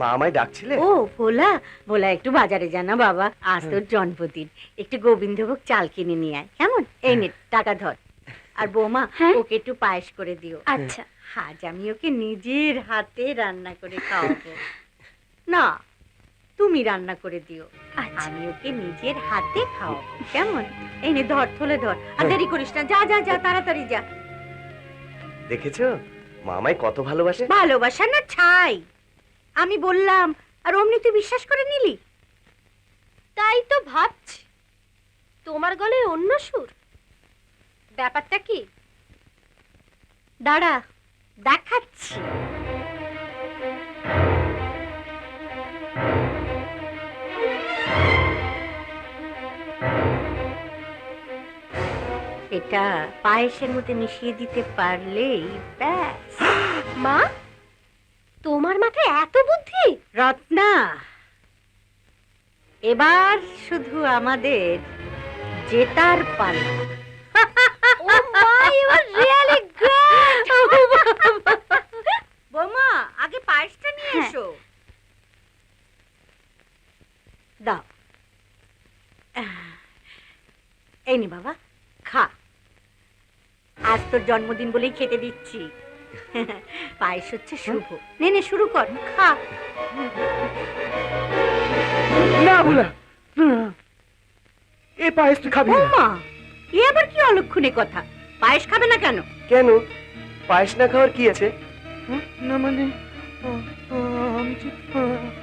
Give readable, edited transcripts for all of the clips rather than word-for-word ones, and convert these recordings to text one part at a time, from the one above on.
মা আমায় ডাকছিলে? ও ভোলা, ভোলা একটু বাজারে জানা বাবা, আজ তোর জন্মদিন, একটু গোবিন্দভোগ চাল কিনে নিয়ে আয়, কেমন? এই নে টাকা ধর। আর বৌমা ওকে একটু পায়েস করে দিও। আচ্ছা। আজ আমি ওকে নিজের হাতে রান্না করে খাওয়াবো। না, তুমি রান্না করে দিও, আমি ওকে নিজের হাতে খাওয়াবো, কেমন? এই নে ধর, থলে ধর, আর দেরি করিস না, যা যা যা, তাড়াতাড়ি যা। দেখেছো মা আমায় কত ভালোবাসে? ভালোবাসা না ছাই, আমি বললাম আর অমনি তুই বিশ্বাস করে নিলি। তাই তো ভাবছি, তোমার গলায় অন্য সুর, ব্যাপারটা কি? দাঁড়া দেখাচ্ছি। এটা পায়েসের মধ্যে মিশিয়ে দিতে পারলেই ব্যাস। মা, তোমার মাথায় এত বুদ্ধি? রত্না, এবার শুধু আমাদের জেতার পালা। ও মা, you are really good! বৌমা, আগে পায়েসটা নিয়ে এসো। দাও, এই নে বাবা, খা। আজ তোর জন্মদিন বলেই খেতে দিচ্ছি। পায়েস হচ্ছে শুভ। নে নে, শুরু কর, খা। না ভোলা, এ পায়েস তুই খাবি না। মা, এ আবার কি অলক্ষণে কথা? পায়েস খাবে না কেন? কেন, পায়েস না খাওয়ার কি আছে? না মানে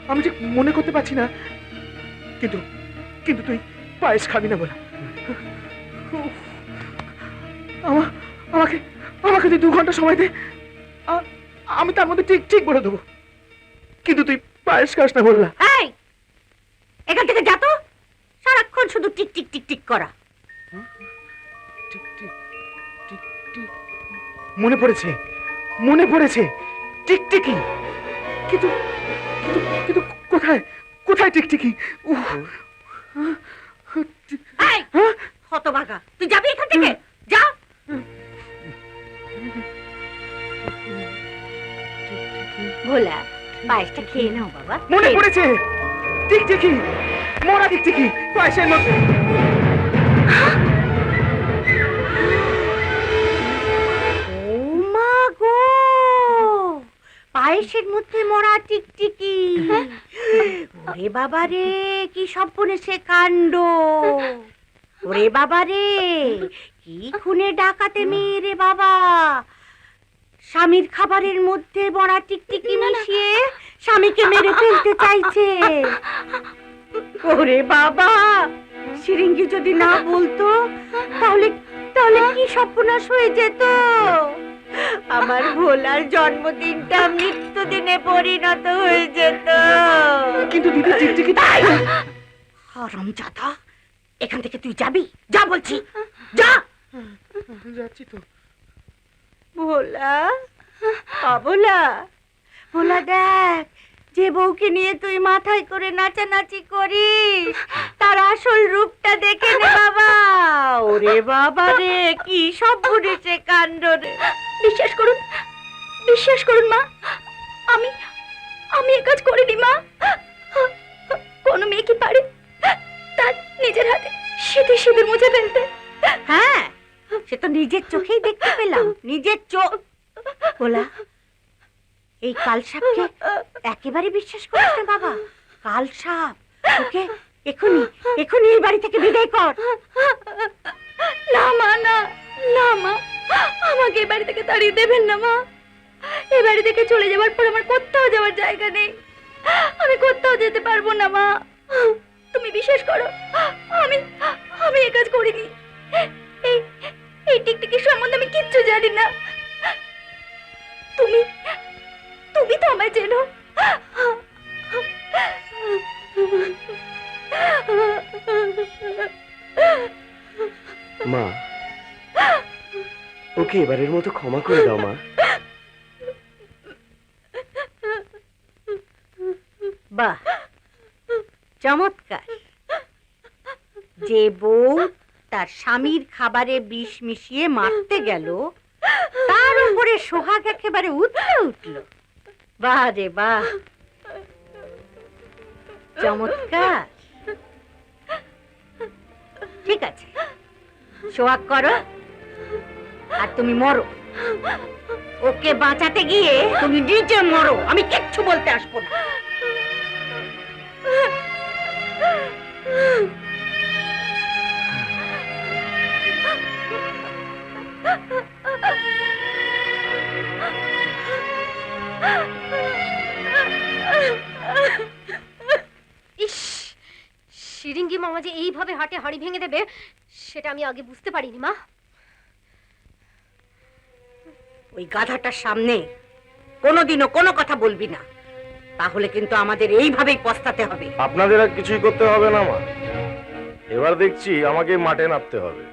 আমি ঠিক মনে করতে পারছি না, কিন্তু কিন্তু তুই পায়েস খাবি না বলা। আমাকে আমাকে তুই 2 ঘন্টা সময় দে, আমি তার মধ্যে ঠিক ঠিক বলে দেবো, কিন্তু তুই পায়েস খাস না বললা। এই, এখান থেকে যা তো, সারাক্ষণ শুধু টিক টিক টিক টিক করা। টিক টিক টিক টিক, মনে পড়েছে মনে পড়েছে, টিকটিকি। কিন্তু কিন্তু কিন্তু কোথায় কোথায় টিকটিকি? এই, হতভাগা, তুই যাবি এখান থেকে, যা। ভোলা, পায়েসটা খেয়ে নাও বাবা। মনে পড়েছে, টিকটিকি, মরা টিকটিকি পায়েসের মধ্যে। ও মা গো, পায়েসের মধ্যে মরা টিকটিকি। ওরে বাবা রে, কি সর্বনেশে কাণ্ড! ওরে বাবা রে, কি খুনে ডাকাতে মেয়ে রে বাবা! স্বামীর খাবারের মধ্যে মরা টিকটিকি মিশিয়ে স্বামীকে মেরে ফেলতে চাইছে। ওরে বাবা, শিরিঙ্গি যদি না বলতো তাহলে তাহলে কি সর্বনাশ হয়ে যেত। আমার ভোলার জন্মদিনটা মৃত্যুদিনে পরিণত হয়ে যেত। কিন্তু দিদি, টিকটিকি হারামজাদা, এখান থেকে তুই যাবি, যা বলছি, যা। যাচ্ছি তো। ভোলা, ভোলা, ভোলা দেখ, যে বউকে নিয়ে তুই মাথায় করে নাচানাচি করিস তার আসল রূপটা দেখে নে বাবা। ওরে বাবা রে, কি সর্বনেশে কাণ্ড রে! বিশ্বাস করুন মা, আমি আমি এ কাজ করিনি মা। কোনো মেয়ে কি পারে তার নিজের হাতে সিঁদুর সিঁদুর মুছে ফেলতে? হ্যাঁ, সে তো নিজের চোখেই দেখতে পেলাম, নিজের চোখ। ভোলা, এই কালসাপকে একেবারে বিশ্বাস করিস না বাবা। কালসাপ, ওকে এখনই এখনই এই বাড়ি থেকে বিদায় কর। না মা, না না মা, আমাকে এই বাড়ি থেকে তাড়িয়ে দেবেন না মা। এই বাড়ি থেকে চলে যাওয়ার পর আমার কোথাও যাওয়ার জায়গা নেই, আমি কোথাও যেতে পারবো না মা। তুমি বিশ্বাস করো, আমি আমি এই কাজ করিনি। এই এই টিকটিকির সম্বন্ধে আমি কিচ্ছু জানি না। তুমি তুমি তো আমায় চেনো। মা, ওকে এবারের মতো ক্ষমা করে দাও মা। বাহ, চমৎকার! যে বউ তার স্বামীর খাবারে বিষ মিশিয়ে মারতে গেল, তার উপরে সোহাগ একেবারে উঠল। বাহ রে বাহ, চমৎকার। ঠিক আছে, সোহাগ করো আর তুমি মরো। ওকে বাঁচাতে গিয়ে তুমি নিজে মরো, আমি কিচ্ছু বলতে আসবো না। ইস, শিরিঙ্গি মামা যে এইভাবে হাটে হাড়ি ভেঙে দেবে সেটা আমি আগে বুঝতে পারিনি মা। ওই গাধাটার সামনে কোনোদিনও কোনো কথা বলবি না, তাহলে কিন্তু আমাদের এইভাবেই পস্তাতে হবে। আপনাদের আর কিছুই করতে হবে না মা, এবার দেখছি আমাকে মাঠে নামতে হবে,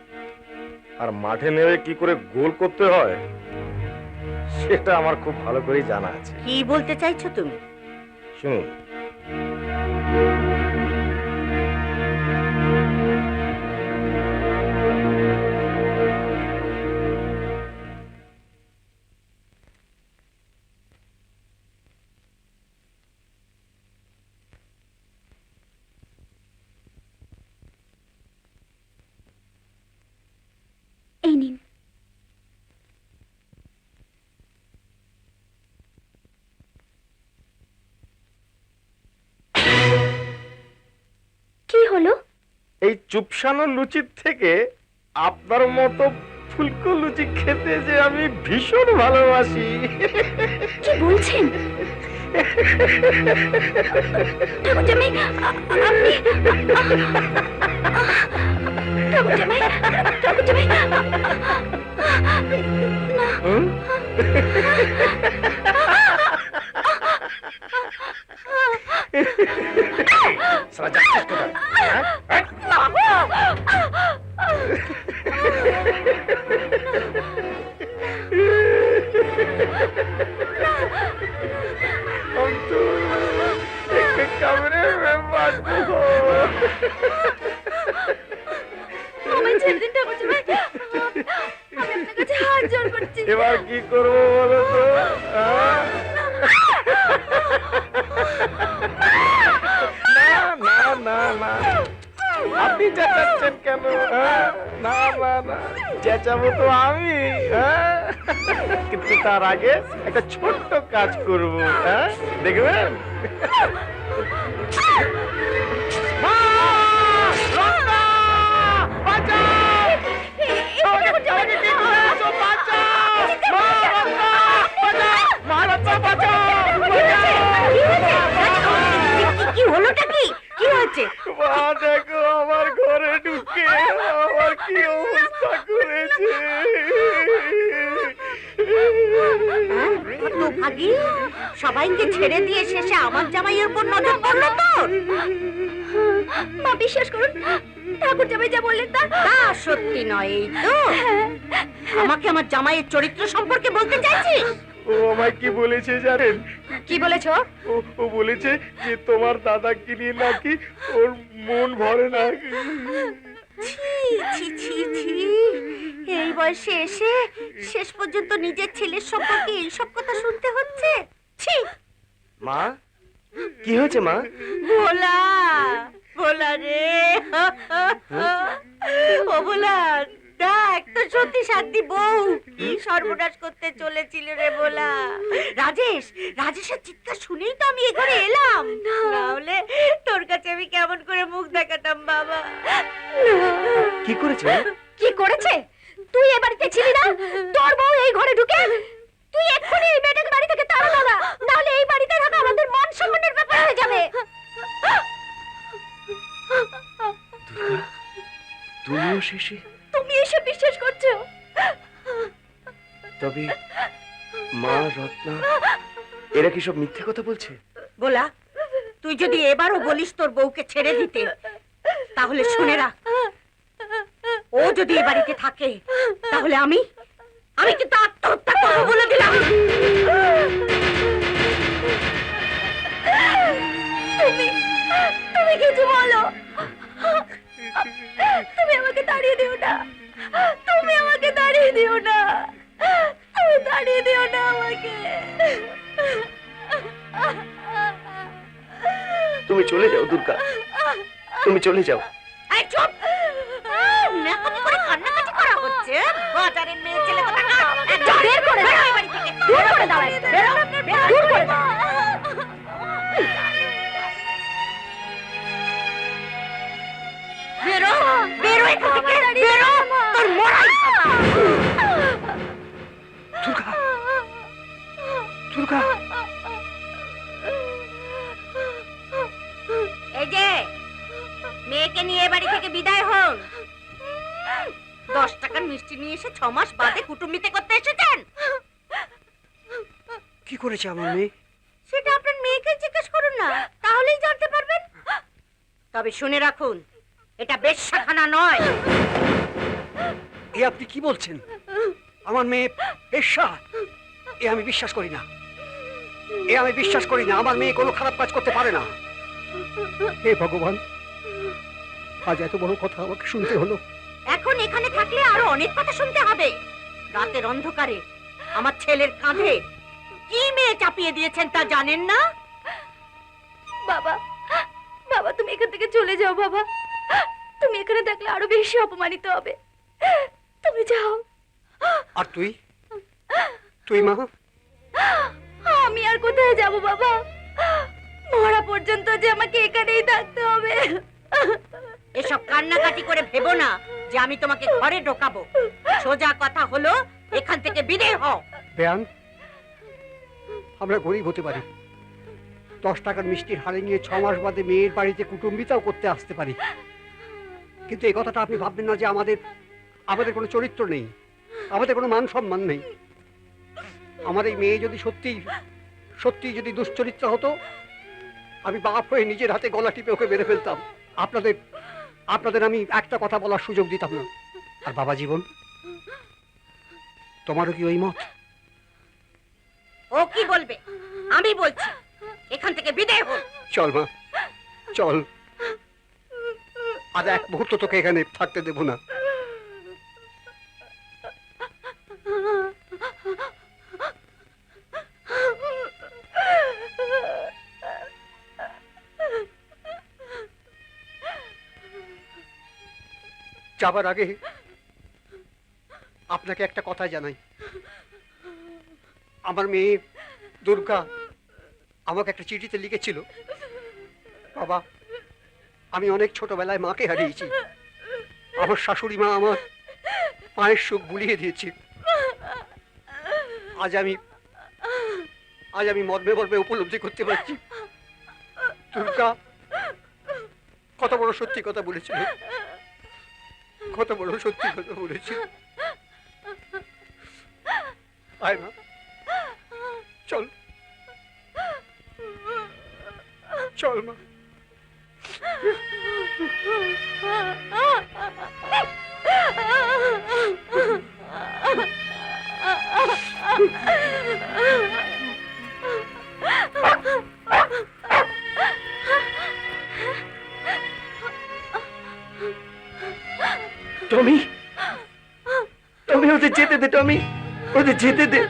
আর মাঠে নেমে কি করে গোল করতে হয় সেটা আমার খুব ভালো করেই জানা আছে। কি বলতে চাইছো তুমি? শুনুন, এই নিন। কি হলো? এই চুপসানো লুচির থেকে আপনার মতো ফুলকো লুচি খেতে যে আমি ভীষণ ভালোবাসি। কি বলছেন ঠাকুরজামাই? আপনি ঠাকুরজামাই, ঠাকুরজামাই হুম? সারা যাচ্ছিস কোথায়? হ্যাঁ? हम तो एक कमरे में बंद हो। আমায় ছেড়ে দিন ঠাকুরজামাই, আমি আপনার কাছে হাত জোড় করছি। এবার কি করবো বলো তো? না না না না, আপনি চেঁচাচ্ছেন কেন? না না না, চেঁচাবো তো আমি, কিন্তু তার আগে একটা ছোট্ট কাজ করবো, দেখবেন? মা! রত্না! বাঁচাও! আমাকে কি করেছো? বাঁচাও! মা, রত্না! বাঁচাও! মা, রত্না, বাঁচাও! কি হলোটা কি? কি হয়েছে? মা, দেখো আমার ঘরে ঢুকে আমার কি অবস্থা করেছে। তো ভাগি, সবাইকে ছেড়ে দিয়ে শেষে আমার জামাইয়ের উপর নজর পড়লো তোর? মা বিশ্বাস করুন, ঠাকুরজামাই যা বললেন তা সত্যি নয়। এই তো আমাকে আমার জামাইয়ের চরিত্র সম্পর্কে বলতে চাইছিস? ও আমায় কি বলেছে জানেন? কি বলেছো? ও বলেছে যে তোমার দাদাকে নিয়ে নাকি ওর মন ভরে না। ছি ছি ছি ছি, এই বয়সে এসে শেষ পর্যন্ত নিজের ছেলের সম্পর্কে এইসব কথা শুনতে হচ্ছে। ছি। মা, কি হয়েছে মা? ভোলা, ভোলা রে, ও ভোলা, দেখ তো সত্যি শান্তি বউ কি সর্বনাশ করতে চলেছিল রে ভোলা। রাজেশের চিৎকার শুনেই তো আমি এ ঘরে এলাম, না হলে তোর কাছে আমি কেমন করে মুখ দেখাতাম বাবা। কি করেছে? কি করেছে? তুই এ বাড়িতে ছিলি না? তোর বউ এই ঘরে ঢুকে? তুই এক্ষুনি এই মেয়েটাকে বাড়ি থেকে তাড়া দাও, না হলে এই বাড়িতে থাকা আমাদের মান সম্মানের ব্যাপার হয়ে যাবে। তুমিও শেষে? তুমি এসব বিশ্বাস করছো? তবে মা, রত্না এরা কি সব মিথ্যে কথা বলছে? ভোলা, তুই যদি এবারও বলিস তোর বউকে ছেড়ে দিতে, তাহলে শুনে রাখ, ও যদি এ বাড়িতে থাকে তাহলে আমি কিন্তু আত্মহত্যা করবো বলে দিলাম। তুমি কিছু বলো, তুমি আমাকে তাড়িয়ে দিও না, তুমি আমাকে তাড়িয়ে দিও না, তুমি তাড়িয়ে দিও না আমাকে। তুমি চলে যাও দুর্গা, তুমি চলে যাও। এই চুপ! নেকামি করে কান্নাকাটি করা হচ্ছে। বাজারের মেয়ে ছেলে কোথাকার। একদম বের করে দাও এই বাড়ি থেকে। দূর করে দাও একদম। বেরো, বেরো, দূর করে দাও। বেরো, বেরো এখান থেকে। বেরো, তোর মরাই খাবো। দুর্গা, দুর্গা, এই যে মেয়েকে নিয়ে এ বাড়ি থেকে বিদায় হন। 10 টাকার মিষ্টি নিয়ে এসে 6 মাস বাদে কুটুম্বিতে করতে এসেছেন। কি করেছে আমার মেয়ে? সেটা আপনার মেয়েকে জিজ্ঞেস করুন না, তাহলেই জানতে পারবেন। তবে শুনে রাখুন, এটা বেশ্যাখানা নয়। এ আপনি কি বলছেন? আমার মেয়ে বেশ্যা? এ আমি বিশ্বাস করি না, এ আমি বিশ্বাস করি না। আমার মেয়ে কোনো খারাপ কাজ করতে পারে না। হে ভগবান, আজ এত বড় কথা আমাকে শুনতে হলো। এখন এখানে থাকলে আরো অনেক কথা শুনতে হবে। রাতের অন্ধকারে আমার ছেলের কাঁধে কি মেয়ে চাপিয়ে দিয়েছেন তা জানেন না? বাবা, বাবা তুমি এখান থেকে চলে যাও বাবা। তুমি এখানে থাকলে আরো বেশি অপমানিত হবে। তুমি যাও। আর তুই, তুই মা? আমি আর কোথায় যাব বাবা? মরা পর্যন্ত যে আমাকে এখানেই থাকতে হবে। এসব কান্নাকাটি করে ভেবো না যে আমি তোমাকে ঘরে ঢোকাবো। সোজা কথা হলো এখান থেকে বিদায় হও। বেয়ান, আমরা গরিব হতে পারি, 10 টাকার মিষ্টির হাড়ি নিয়ে 6 মাস বাদে মেয়ের বাড়িতে কুটুম্বিতাও করতে আসতে পারি, কিন্তু এই কথাটা আপনি ভাববেন না যে আমাদের কোনো চরিত্র নেই, আমাদের কোনো মান সম্মান নেই। আমার এই মেয়ে যদি সত্যি যদি দুশ্চরিত্র হতো, আমি বাপ হয়ে নিজের হাতে গলা টিপে ওকে মেরে ফেলতাম। আপনাদের আমি একটা কথা বলার সুযোগ দিতাম না। আর বাবা জীবন, তোমারও কি ওই মত? ও কি বলবে? আমি বলছি, এখান থেকে বিদায় হও। চল মা, চল। আর এক মুহূর্ত তোকে এখানে থাকতে দেব না। যাবার আগে আপনাকে একটা কথা জানাই। আমার মেয়ে দুর্গা আমাকে একটা চিঠিতে লিখেছিল, বাবা আমি অনেক ছোটবেলায় মাকে হারিয়েছি। আমার শাশুড়ি মা আমার পায়ের সুখ বুলিয়ে দিয়েছি। আজ আমি মর্মে মর্মে উপলব্ধি করতে পারছি দুর্গা কত বড় সত্যি কথা বলেছিল, কত বড় সত্যি কথা বলেছিল। আয় মা, চল চল মা। টমি, টমি ওদের যেতে দে, টমি ওদের যেতে দে।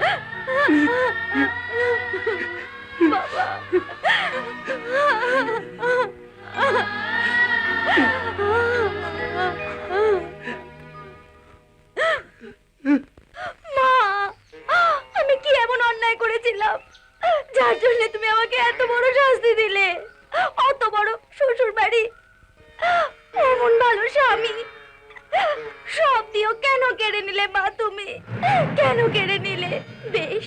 মা, আমি কি এমন অন্যায় করেছিলাম যার জন্য তুমি আমাকে এত বড় শাস্তি দিলে? অত বড় শ্বশুর বাড়ি, এমন ভালো স্বামী, সব দিয়েও কেন কেড়ে নিলে মা? তুমি কেন কেড়ে নিলে? বেশ,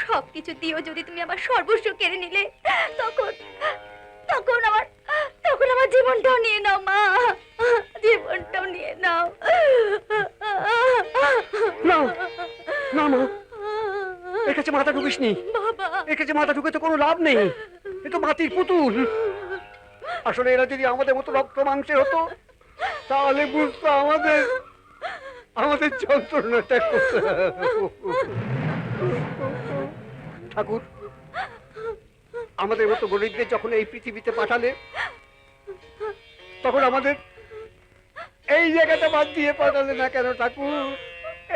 সবকিছু দিয়েও যদি তুমি আমার সর্বস্ব কেড়ে নিলে, তখন তখন আমার জীবনটাও নিয়ে নাও মা, জীবনটাও নিয়ে নাও। না না মা, এর কাছে মাথা ঢুকিস নি। বাবা, এর কাছে মাথা ঢুকে তো কোনো লাভ নেই, এ তো মাটির পুতুল। আসলে এরা যদি আমাদের মতো রক্ত মাংসের হতো, তাহলে বুঝতো আমাদের যন্ত্রণাটা কোথায়। ঠাকুর, আমাদের মতো গরিবদের যখন এই পৃথিবীতে পাঠালে, তখন আমাদের এই জায়গাটা বাদ দিয়ে পাঠালে না কেন ঠাকুর?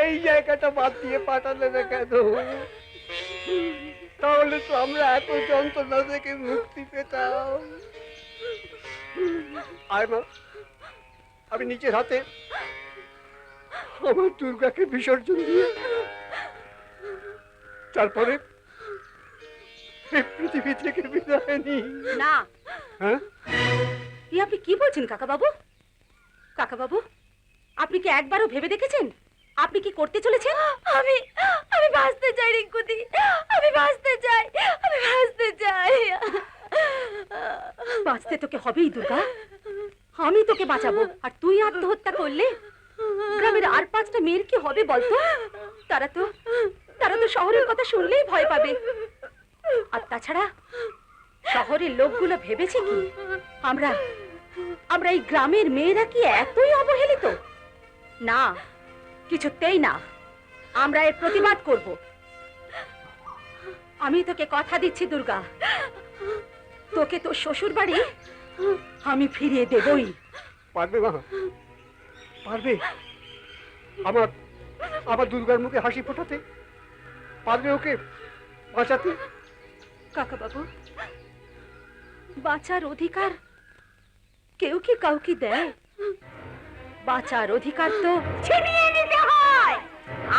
এই জায়গাটা বাদ দিয়ে পাঠালে না কেন? তাহলে তো আমরা এত যন্ত্রণা থেকে মুক্তি পেতাম। আয় মা, আমি নিজের হাতে আমার দুর্গাকে বিসর্জন দিয়ে তারপরে এই পৃথিবী থেকে বিদায় নিই। না, হ্যাঁ, আপনি কি বলছেন কাকা বাবু? কাকা বাবু, আপনি কি একবারও ভেবে দেখেছেন আপনি কি করতে চলেছেন? আমি আমি বাঁচতে চাই রিঙ্কুদি, আমি বাঁচতে চাই, আমি বাঁচতে চাই। বাঁচতে তোকে হবেই দুর্গা, আমি তোকে বাঁচাবো। আর তুই আত্মহত্যা করলে গ্রামের আর 5টা মেয়ের কি হবে বলতো? তারা তো শহরের কথা শুনলেই ভয় পাবে। আর তাছাড়া শহরের লোকগুলো ভেবেছে কি আমরা এই গ্রামের মেয়েরা কি এতই অবহেলিত? না, কিছুতেই না। আমরা এর প্রতিবাদ করব। আমি তোকে কথা দিচ্ছি দুর্গা, তোকে তোর শ্বশুর বাড়ি আমি ফিরিয়ে দেবই। পারবে মা, পারবে আমার আমার দুর্গার মুখে হাসি ফোটাতে? পারবে ওকে বাঁচাতে? কাকা বাবু, বাঁচার অধিকার কেউ কি কাউকে দেয়? বাঁচার অধিকার তো ছিনিয়ে নিতে হয়।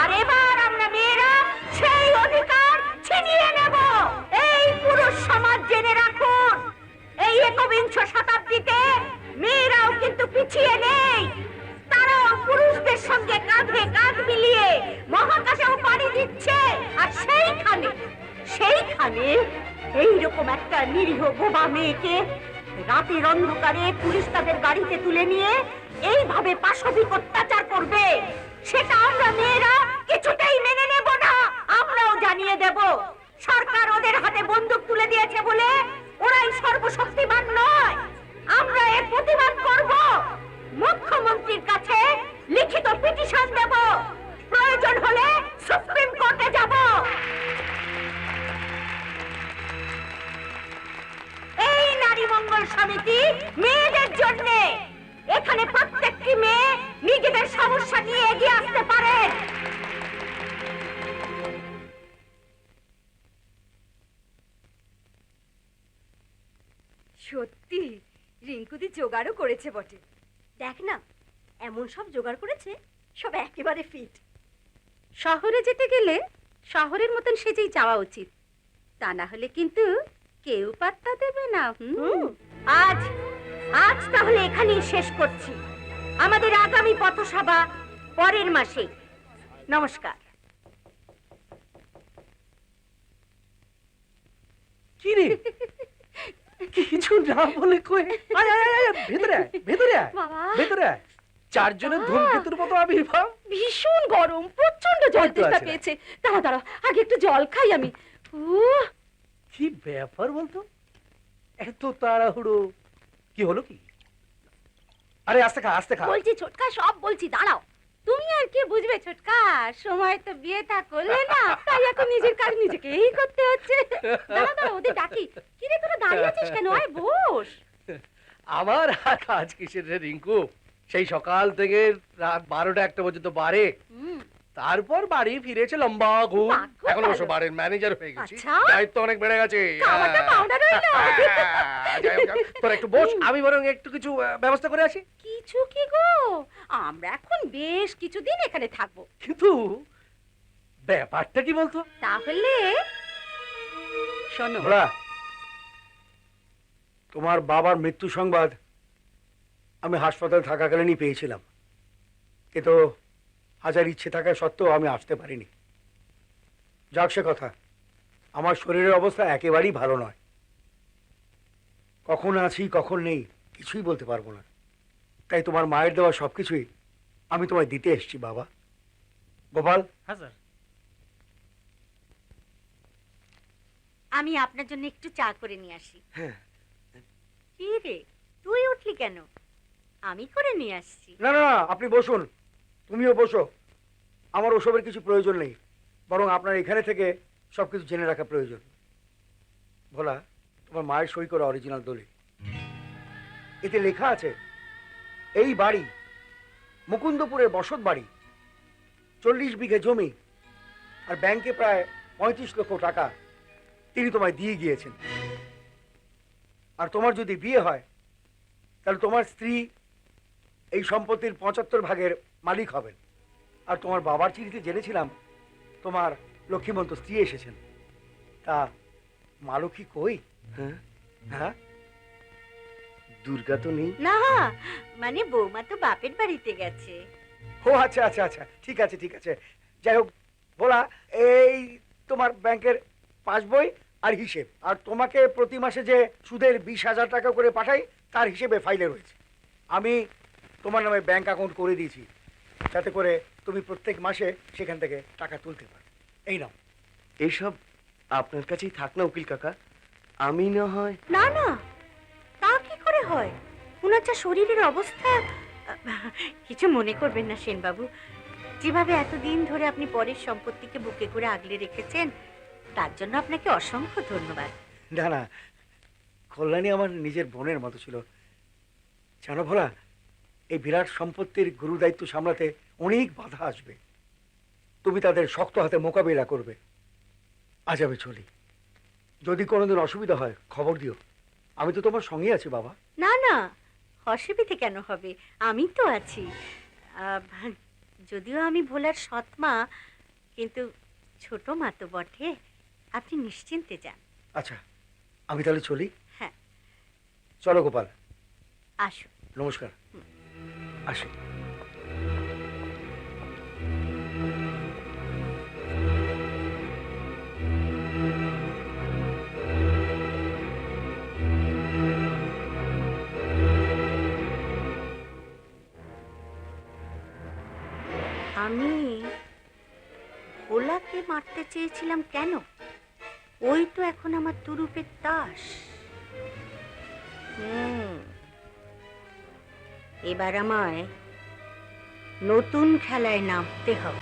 আর এবার আমরা মেয়েরা সেই অধিকার ছিনিয়ে নেব। এই পুরুষ সমাজ জেনে রাখুন, এই একবিংশ শতাব্দীতে মেয়েরাও কিন্তু পিছিয়ে নেই। তারাও পুরুষদের সঙ্গে কাঁধে কাঁধ মিলিয়ে মহাকাশেও পাড়ি দিচ্ছে। আর সেইখানে এইরকম একটা নিরীহ বোবা মেয়েকে রাতের অন্ধকারে পুলিশ তাদের গাড়িতে তুলে নিয়ে এইভাবে পাশবিক অত্যাচার করবে, সেটা আমরা মেয়েরা কিছুতেই মেনে নেব না। আমরাও জানিয়ে দেব, সরকার ওদের হাতে বন্দুক তুলে দিয়েছে বলে ওরাই সর্বশক্তিমান নয়। আমরা এর প্রতিবাদ করব, মুখ্যমন্ত্রীর কাছে লিখিত পিটিশন দেব, প্রয়োজন হলে সুপ্রিম কোর্টে যাব। এই নারী মঙ্গল সমিতি মেয়েদের জন্য, এখানে প্রত্যেকটি মেয়ে নিজেদের সমস্যা নিয়ে এগিয়ে আসতে পারেন। সত্যি রিঙ্কুদি জোগাড়ও করেছে বটে। দেখ না, এমন সব জোগাড় করেছে, সব একেবারে ফিট। শহরে যেতে গেলে শহরের মতন সেজেই যাওয়া উচিত, তা না হলে কিন্তু কেউ পাত্তা দেবে না। আজ তাহলে এখানেই শেষ করছি। আমাদের আগামী পথসভা পরের মাসে। নমস্কার। কি রে, কিছু না বলে কয়ে আয় আয় আয় আয়, ভেতরে আয়, ভেতরে আয়, বাবা। ভেতরে আয়। চারজনের ধূমকেতুর মতো আবির্ভাব। ভীষণ গরম, প্রচন্ড জল হয়তো তেষ্টা আছে। পেয়েছে। দাঁড়া আগে একটু জল খাই আমি। কি ব্যাপার বলতো, এত তাড়াহুড়ো কি হলো? কি আরে আস্তে খা, আস্তে খা। বলছি ছোটকা, সব বলছি, দাঁড়াও। তুমি আর কি বুঝবে ছোটকা, সময় তো বিয়ে থা করলে না, তাই এখন নিজের কাজ নিজেকেই করতে হচ্ছে। দাঁড়া ওদের ডাকি। কি রে তোরা দাঁড়িয়ে আছিস কেন? আয় বস। আমার আর কাজ কিসের রে রিঙ্কু, সেই সকাল থেকে রাত 12টা 1টা পর্যন্ত বারে, তারপর বাড়ি ফিরেছে লম্বা ঘুম। বাহ, এখন অবশ্য ভালো। বাড়ির ম্যানেজার হয়ে গেছি, আচ্ছা। দায়িত্ব অনেক বেড়ে গেছে। খাওয়াটা পাওনা রইলো। যাই হোক, তোরা একটু বস, আমি বরং একটু কিছু ব্যবস্থা করে আসি। কিছু কি গো, আমরা এখন বেশ কিছুদিন এখানে থাকবো। কিন্তু ব্যাপারটা কি বলতো? তাহলে শোনো, ভোলা, তোমার বাবার মৃত্যু সংবাদ আমি হাসপাতালে থাকাকালীনই পেয়েছিলাম, কিন্তু হাজার ইচ্ছে থাকা সত্ত্বেও আমি আসতে পারিনি। যাক সে কথা, আমার শরীরের অবস্থা একেবারেই ভালো নয়। কখন আছি কখন নেই কিছুই বলতে পারবো না। তাই তোমার মায়ের দেওয়া সবকিছুই আমি তোমায় দিতে এসেছি বাবা। গোপাল, হ্যাঁ স্যার। আমি আপনার জন্য একটু চা করে নিয়ে আসি। হ্যাঁ। কি রে, তুই উঠলি কেন? আমি করে নিয়ে আসছি। না না না, আপনি বসুন, তুমিও বসো। আমার ওসবের কিছু প্রয়োজন নেই, বরং আপনার এখানে থেকে সবকিছু জেনে রাখা প্রয়োজন। ভোলা, তোমার মায়ের সই করা অরিজিনাল দলিল, এতে লেখা আছে এই বাড়ি মুকুন্দপুরের বসত বাড়ি, 40 বিঘে জমি আর ব্যাংকে প্রায় 35 লক্ষ টাকা তিনি তোমায় দিয়ে গিয়েছেন। আর তোমার যদি বিয়ে হয় তাহলে তোমার স্ত্রী এই সম্পত্তির 75 ভাগের মালিক হবেন। আর তোমার বাবার চিঠিতে জেনেছিলাম তোমার লক্ষ্মীমন্ত স্ত্রী এসেছেন। তা মা লক্ষ্মী কই? হ্যাঁ, হ্যাঁ, দুর্গা তো নেই। না, মানে বৌমা তো বাপের বাড়িতে গেছে। ও আচ্ছা আচ্ছা আচ্ছা, ঠিক আছে ঠিক আছে। যাই হোক বলা, এই তোমার ব্যাংকের পাসবই আর হিসেব, আর তোমাকে প্রতি মাসে যে সুদের 20,000 টাকা করে পাঠাই তার হিসেবে ফাইলে রয়েছে। আমি তোমার নামে ব্যাংক অ্যাকাউন্ট করে দিয়েছি, যাতে করে তুমি প্রত্যেক মাসে সেখান থেকে টাকা তুলতে পারো। এই নাও। এইসব আপনার কাছেই থাক না উকিল কাকা, আমি না হয়। না না, তা কি করে হয়? ওনার যা শরীরের অবস্থা। কিছু মনে করবেন না সেনবাবু, যেভাবে এতদিন ধরে আপনি পরের সম্পত্তিকে বুকে করে আগলে রেখেছেন, তার জন্য আপনাকে অসংখ্য ধন্যবাদ। না না, কল্যাণী আমার নিজের বোনের মতো ছিল। জানো ভোলা, এই বিরাট সম্পত্তির গুরু দায়িত্ব সামলাতে অনেক বাধা আসবে, তুমি তাদের শক্ত হাতে মোকাবিলা করবে। আজ আমি চলি, যদি কোনোদিন অসুবিধা হয় খবর দিও। আমি তো তোমার সঙ্গে আছি বাবা। না না, অসুবিধে কেন হবে, আমি তো আছি। যদিও আমি ভোলার সৎ মা, কিন্তু ছোট মা তো বটে। আপনি নিশ্চিন্তে যান। আচ্ছা, আমি তাহলে চলি। হ্যাঁ, চলো গোপাল, আসুন। নমস্কার। আসি। আমি ভোলাকে মারতে চেয়েছিলাম কেন? ওই তো এখন আমার তুরুপের তাস। এবার আমায় নতুন খেলায় নামতে হবে।